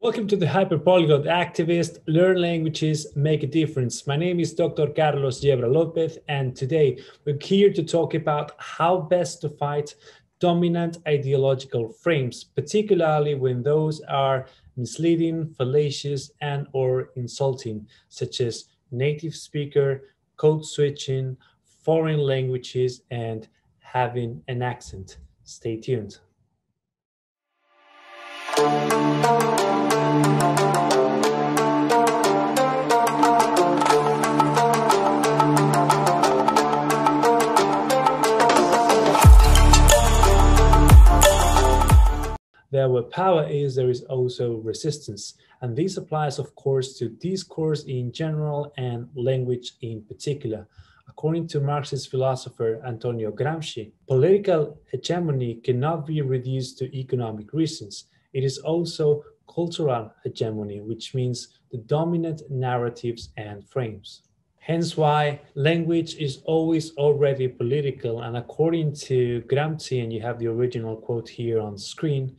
Welcome to the Hyperpolyglot Activist, Learn Languages, Make a Difference. My name is Dr. Carlos Yebra Lopez, and today we're here to talk about how best to fight dominant ideological frames, particularly when those are misleading, fallacious, and or insulting, such as native speaker, code switching, foreign languages, and having an accent. Stay tuned. There where power is, there is also resistance. And this applies, of course, to discourse in general and language in particular. According to Marxist philosopher Antonio Gramsci, political hegemony cannot be reduced to economic reasons. It is also cultural hegemony, which means the dominant narratives and frames. Hence why language is always already political. And according to Gramsci, and you have the original quote here on screen,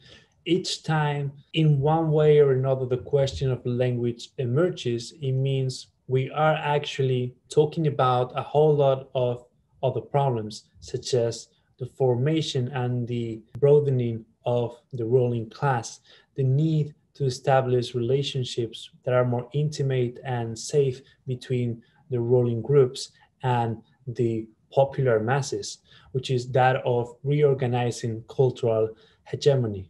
each time in one way or another the question of language emerges, it means we are actually talking about a whole lot of other problems, such as the formation and the broadening of the ruling class, the need to establish relationships that are more intimate and safe between the ruling groups and the popular masses, which is that of reorganizing cultural hegemony.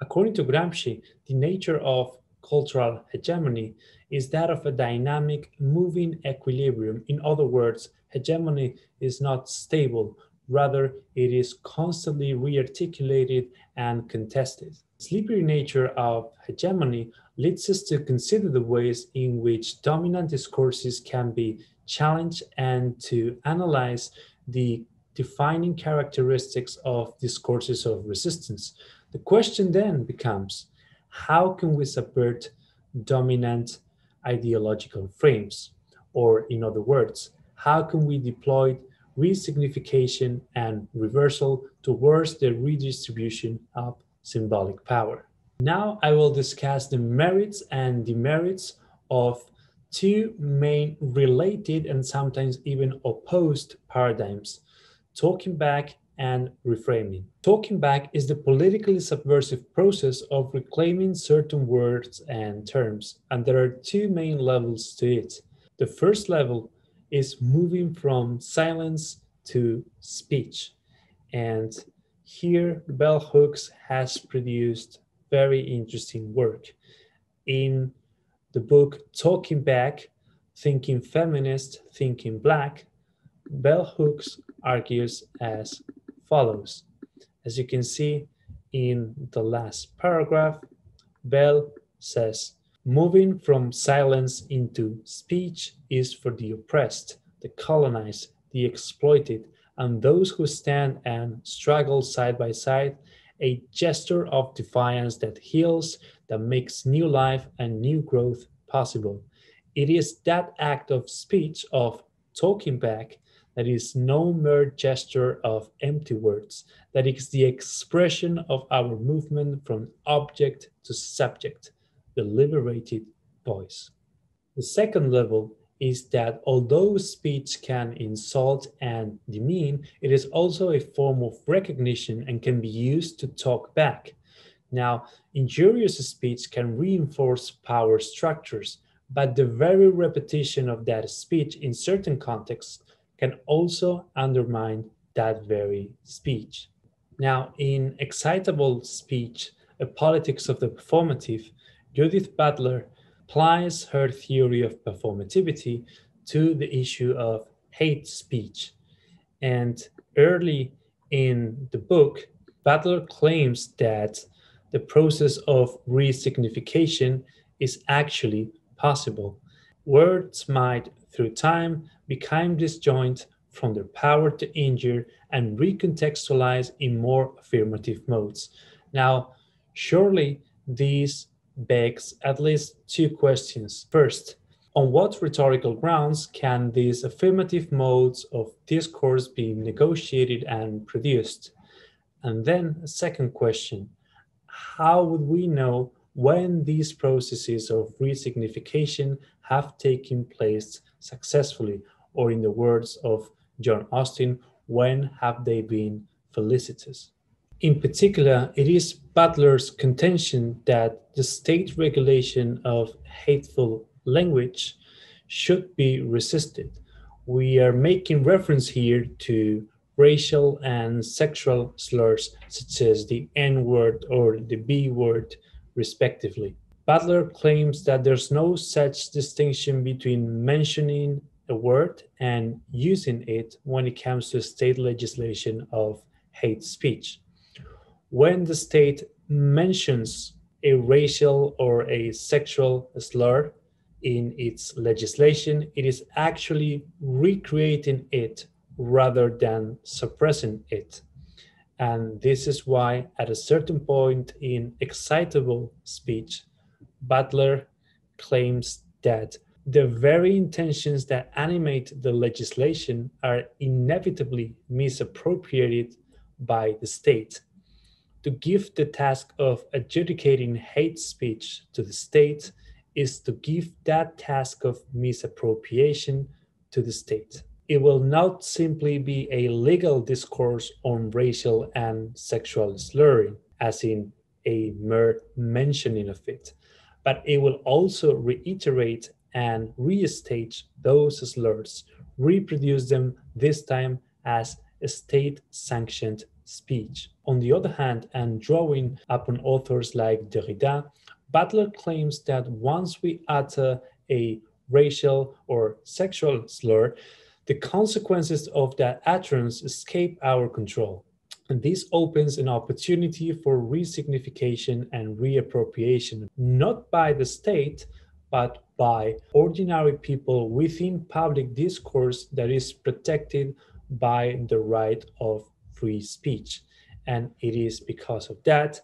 According to Gramsci, the nature of cultural hegemony is that of a dynamic, moving equilibrium. In other words, hegemony is not stable, rather, it is constantly rearticulated and contested. The slippery nature of hegemony leads us to consider the ways in which dominant discourses can be challenged and to analyze the defining characteristics of discourses of resistance. The question then becomes, how can we subvert dominant ideological frames? Or in other words, how can we deploy resignification and reversal towards the redistribution of symbolic power? Now I will discuss the merits and demerits of two main related and sometimes even opposed paradigms: talking back and reframing. Talking back is the politically subversive process of reclaiming certain words and terms, and there are two main levels to it. The first level is moving from silence to speech, and here Bell Hooks has produced very interesting work. In the book Talking Back, Thinking Feminist, Thinking Black, Bell Hooks argues as follows. As you can see in the last paragraph, Bell says, moving from silence into speech is for the oppressed, the colonized, the exploited, and those who stand and struggle side by side, a gesture of defiance that heals, that makes new life and new growth possible. It is that act of speech, of talking back, that is no mere gesture of empty words, that is the expression of our movement from object to subject, the liberated voice. The second level is that although speech can insult and demean, it is also a form of recognition and can be used to talk back. Now, injurious speech can reinforce power structures, but the very repetition of that speech in certain contexts can also undermine that very speech. Now, in Excitable Speech, A Politics of the Performative, Judith Butler applies her theory of performativity to the issue of hate speech. And early in the book, Butler claims that the process of resignification is actually possible. Words might, through time, become disjoint from their power to injure and recontextualize in more affirmative modes. Now, surely this begs at least two questions. First, on what rhetorical grounds can these affirmative modes of discourse be negotiated and produced? And then a second question, how would we know when these processes of resignification have taken place successfully, or in the words of John Austin, when have they been felicitous? In particular, it is Butler's contention that the state regulation of hateful language should be resisted. We are making reference here to racial and sexual slurs such as the N word or the B word, respectively. Butler claims that there's no such distinction between mentioning a word and using it when it comes to state legislation of hate speech. When the state mentions a racial or a sexual slur in its legislation, it is actually recreating it rather than suppressing it. And this is why, at a certain point in excitable speech, Butler claims that the very intentions that animate the legislation are inevitably misappropriated by the state. To give the task of adjudicating hate speech to the state is to give that task of misappropriation to the state. It will not simply be a legal discourse on racial and sexual slurring, as in a mere mentioning of it, but it will also reiterate and restate those slurs, reproduce them this time as state-sanctioned speech. On the other hand, and drawing upon authors like Derrida, Butler claims that once we utter a racial or sexual slur, the consequences of that utterance escape our control. And this opens an opportunity for resignification and reappropriation, not by the state, but by ordinary people within public discourse that is protected by the right of free speech. And it is because of that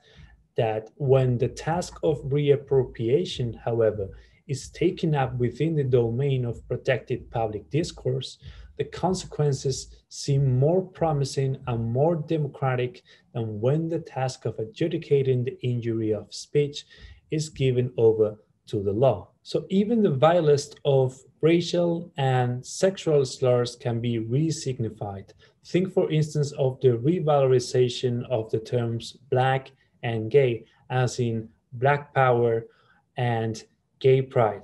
when the task of reappropriation, however, is taken up within the domain of protected public discourse, the consequences seem more promising and more democratic than when the task of adjudicating the injury of speech is given over to the law. So even the vilest of racial and sexual slurs can be resignified. Think, for instance, of the revalorization of the terms black and gay, as in Black Power and Gay Pride.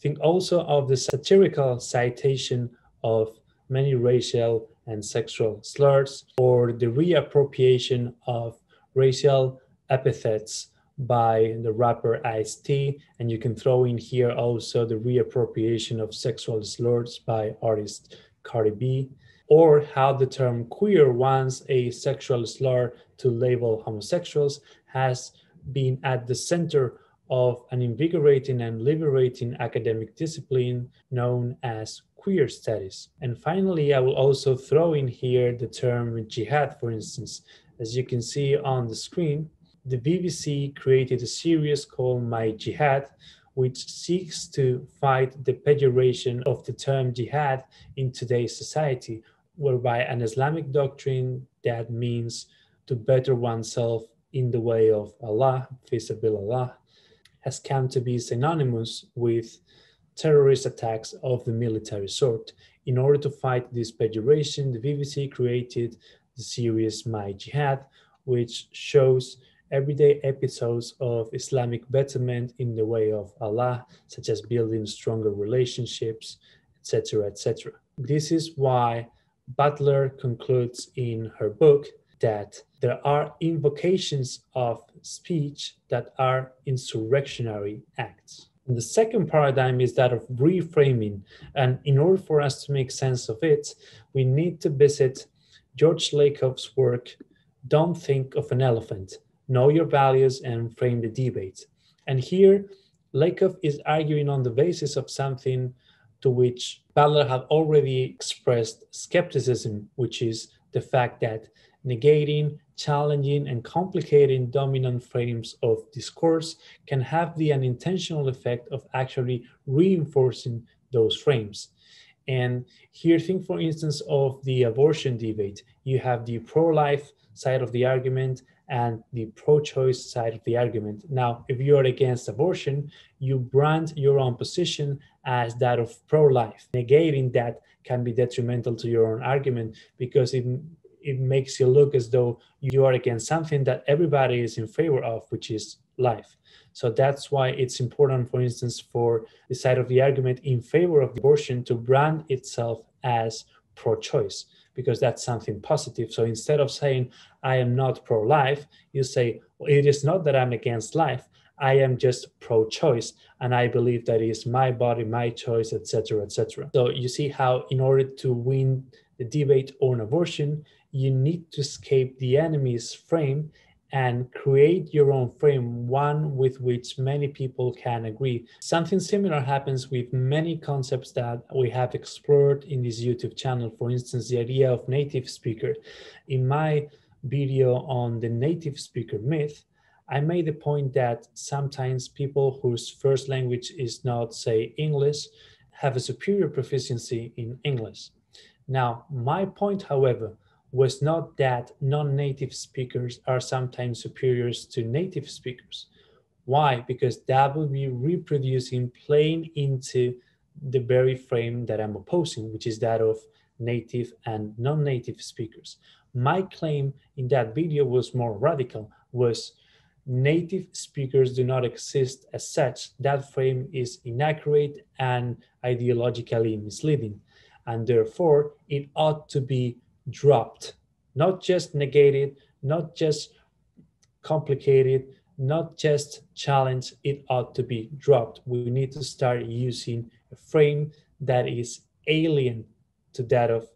Think also of the satirical citation of many racial and sexual slurs, or the reappropriation of racial epithets by the rapper Ice-T, and you can throw in here also the reappropriation of sexual slurs by artist Cardi B, or how the term queer, once a sexual slur to label homosexuals, has been at the center of an invigorating and liberating academic discipline known as queer studies. And finally, I will also throw in here the term jihad, for instance. As you can see on the screen, the BBC created a series called My Jihad, which seeks to fight the pejoration of the term jihad in today's society, whereby an Islamic doctrine that means to better oneself in the way of Allah, Fisabilillah, has come to be synonymous with terrorist attacks of the military sort. In order to fight this pejoration, the BBC created the series My Jihad, which shows everyday episodes of Islamic betterment in the way of Allah, such as building stronger relationships, etc., etc. This is why Butler concludes in her book that there are invocations of speech that are insurrectionary acts. And the second paradigm is that of reframing. And in order for us to make sense of it, we need to visit George Lakoff's work, Don't Think of an Elephant, Know Your Values and Frame the Debate. And here, Lakoff is arguing on the basis of something to which Butler had already expressed skepticism, which is the fact that negating, challenging, and complicating dominant frames of discourse can have the unintentional effect of actually reinforcing those frames. And here, think, for instance, of the abortion debate. You have the pro-life side of the argument and the pro-choice side of the argument. Now, if you're against abortion, you brand your own position as that of pro-life. Negating that can be detrimental to your own argument because it makes you look as though you are against something that everybody is in favor of, which is life. So that's why it's important, for instance, for the side of the argument in favor of abortion to brand itself as pro-choice, because that's something positive. So instead of saying, I am not pro-life, you say, well, it is not that I'm against life, I am just pro-choice, and I believe that is my body, my choice, etc., etc. So you see how in order to win the debate on abortion, you need to escape the enemy's frame and create your own frame, one with which many people can agree. Something similar happens with many concepts that we have explored in this YouTube channel. For instance, the idea of native speaker. In my video on the native speaker myth, I made the point that sometimes people whose first language is not, say, English, have a superior proficiency in English. Now, my point, however, was not that non-native speakers are sometimes superiors to native speakers. Why? Because that would be reproducing, playing into the very frame that I'm opposing, which is that of native and non-native speakers. My claim in that video was more radical, was native speakers do not exist as such. That frame is inaccurate and ideologically misleading, and therefore it ought to be dropped, not just negated, not just complicated, not just challenged, it ought to be dropped. We need to start using a frame that is alien to that of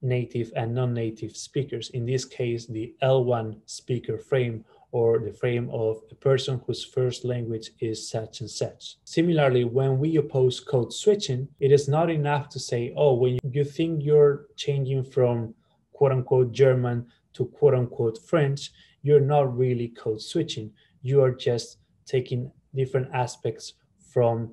native and non-native speakers. In this case, the L1 speaker frame, or the frame of a person whose first language is such and such. Similarly, when we oppose code switching, it is not enough to say, oh, when you think you're changing from quote-unquote German to quote-unquote French, you're not really code switching. You are just taking different aspects from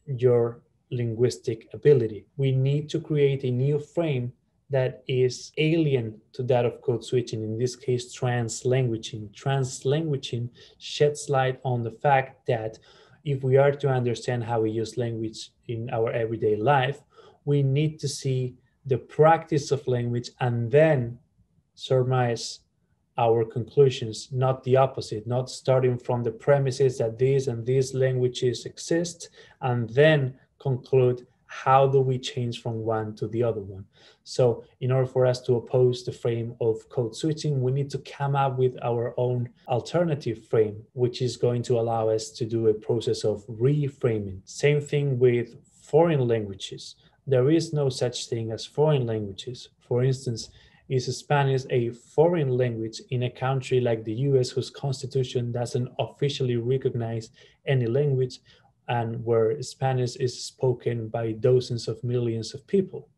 your linguistic ability. We need to create a new frame that is alien to that of code switching, in this case, translanguaging. Translanguaging sheds light on the fact that if we are to understand how we use language in our everyday life, we need to see the practice of language and then surmise our conclusions, not the opposite, not starting from the premises that these and these languages exist and then conclude how do we change from one to the other one. So in order for us to oppose the frame of code switching, we need to come up with our own alternative frame, which is going to allow us to do a process of reframing. Same thing with foreign languages. There is no such thing as foreign languages. For instance, is Spanish a foreign language in a country like the US, whose constitution doesn't officially recognize any language and where Spanish is spoken by dozens of millions of people?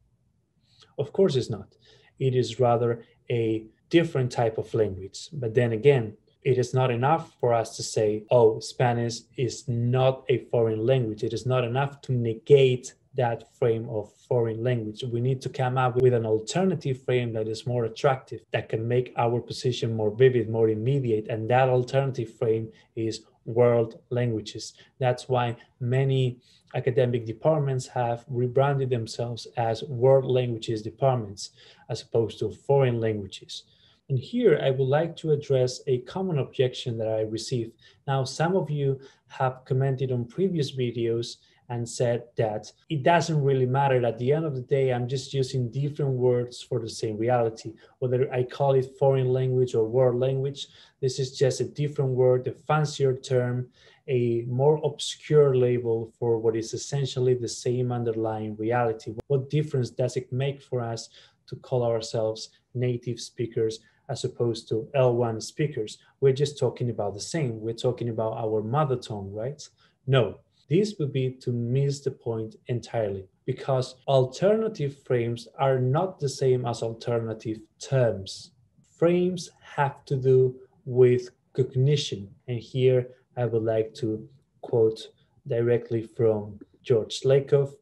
Of course it's not. It is rather a different type of language. But then again, it is not enough for us to say, oh, Spanish is not a foreign language. It is not enough to negate that frame of foreign language. We need to come up with an alternative frame that is more attractive, that can make our position more vivid, more immediate. And that alternative frame is world languages. That's why many academic departments have rebranded themselves as world languages departments, as opposed to foreign languages. And here I would like to address a common objection that I received. Now, some of you have commented on previous videos and said that it doesn't really matter. At the end of the day, I'm just using different words for the same reality. Whether I call it foreign language or world language, this is just a different word, a fancier term, a more obscure label for what is essentially the same underlying reality. What difference does it make for us to call ourselves native speakers as opposed to L1 speakers? We're just talking about the same. We're talking about our mother tongue, right? No. This would be to miss the point entirely, because alternative frames are not the same as alternative terms. Frames have to do with cognition. And here I would like to quote directly from George Lakoff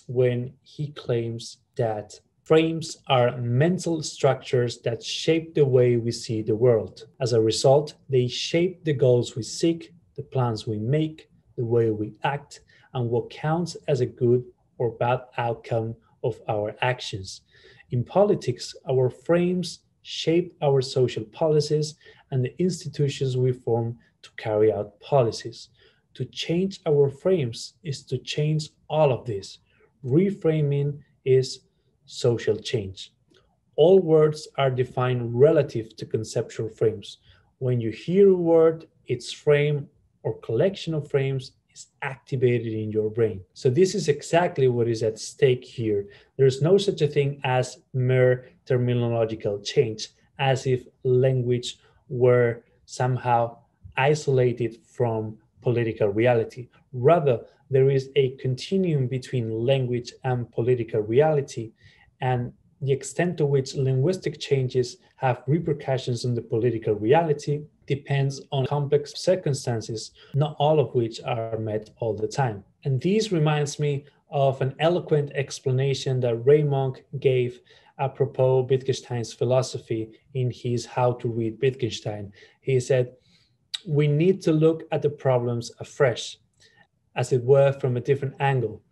when he claims that Frames are mental structures that shape the way we see the world. As a result, they shape the goals we seek, the plans we make, the way we act, and what counts as a good or bad outcome of our actions. In politics, our frames shape our social policies and the institutions we form to carry out policies. To change our frames is to change all of this. Reframing is social change. All words are defined relative to conceptual frames. When you hear a word, its frame or collection of frames is activated in your brain. So this is exactly what is at stake here. There's no such a thing as mere terminological change, as if language were somehow isolated from political reality. Rather, there is a continuum between language and political reality, and the extent to which linguistic changes have repercussions on the political reality depends on complex circumstances, not all of which are met all the time. And this reminds me of an eloquent explanation that Ray Monk gave apropos Wittgenstein's philosophy in his How to Read Wittgenstein. He said, "We need to look at the problems afresh, as it were from a different angle.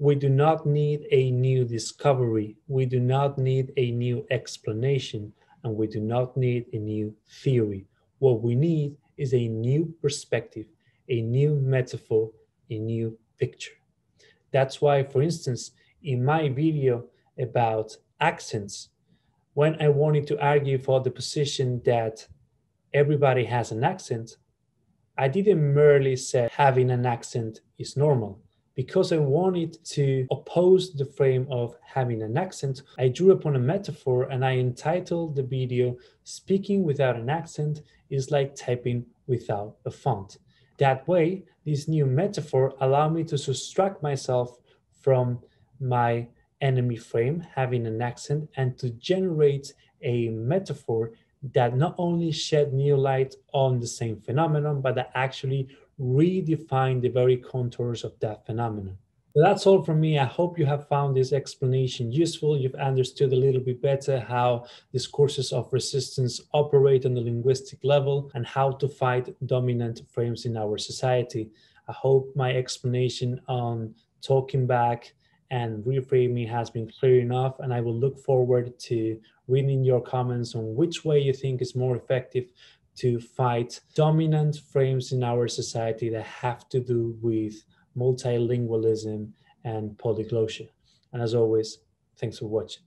We do not need a new discovery, we do not need a new explanation, and we do not need a new theory. What we need is a new perspective, a new metaphor, a new picture." That's why, for instance, in my video about accents, when I wanted to argue for the position that everybody has an accent, I didn't merely say having an accent is normal. Because I wanted to oppose the frame of having an accent, I drew upon a metaphor and I entitled the video, "Speaking without an accent is like typing without a font." That way, this new metaphor allowed me to subtract myself from my enemy frame, having an accent, and to generate a metaphor that not only shed new light on the same phenomenon, but that actually redefine the very contours of that phenomenon. So that's all from me. I hope you have found this explanation useful. You've understood a little bit better how discourses of resistance operate on the linguistic level and how to fight dominant frames in our society. I hope my explanation on talking back and reframing has been clear enough, and I will look forward to reading your comments on which way you think is more effective to fight dominant frames in our society that have to do with multilingualism and polyglossia. And as always, thanks for watching.